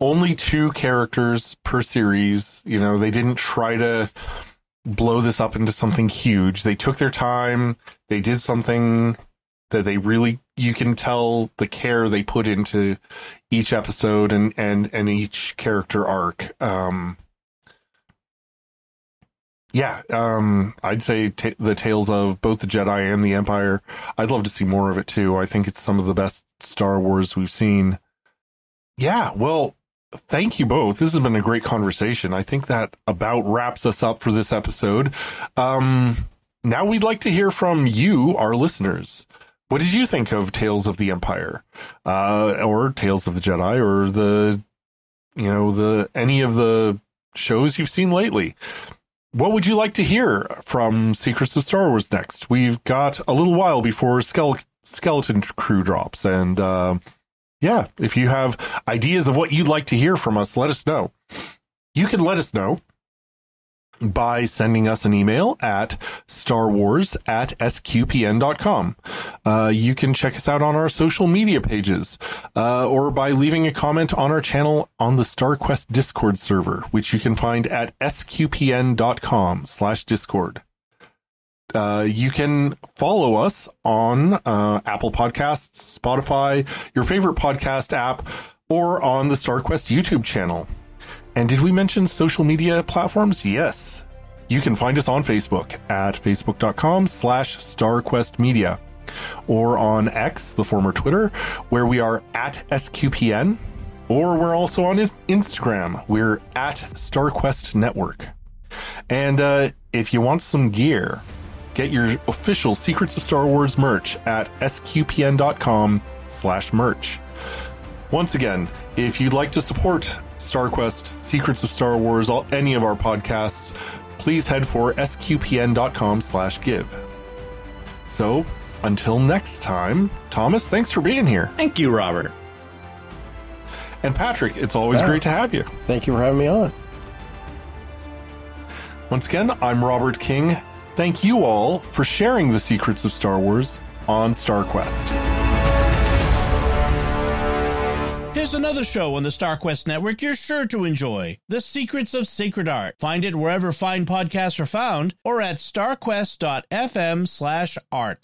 only 2 characters per series. They didn't try to blow this up into something huge. They took their time. They did something that they really, you can tell the care they put into each episode and each character arc. I'd say the Tales of both the Jedi and the Empire. I'd love to see more of it too. I think it's some of the best Star Wars we've seen. Yeah, well, thank you both. This has been a great conversation. I think that about wraps us up for this episode. Now we'd like to hear from you, our listeners. What did you think of Tales of the Empire, or Tales of the Jedi, or any of the shows you've seen lately? What would you like to hear from Secrets of Star Wars next? We've got a little while before Skeleton Crew drops, and if you have ideas of what you'd like to hear from us, let us know. You can let us know by sending us an email at starwars@sqpn.com. You can check us out on our social media pages, or by leaving a comment on our channel on the StarQuest Discord server, which you can find at sqpn.com/discord. You can follow us on Apple Podcasts, Spotify, your favorite podcast app, or on the StarQuest YouTube channel. And did we mention social media platforms? Yes. You can find us on Facebook at facebook.com/StarQuestMedia, or on X, the former Twitter, where we are at SQPN, or we're also on Instagram. We're at StarQuest Network. And if you want some gear, get your official Secrets of Star Wars merch at sqpn.com/merch. Once again, if you'd like to support StarQuest, Secrets of Star Wars, any of our podcasts, please head for sqpn.com/give. So, until next time, Thomas, thanks for being here. Thank you, Robert. And Patrick, it's always great to have you. Thank you for having me on. Once again, I'm Robert King. Thank you all for sharing the secrets of Star Wars on StarQuest. Here's another show on the StarQuest Network you're sure to enjoy. The Secrets of Sacred Art. Find it wherever fine podcasts are found, or at starquest.fm/art.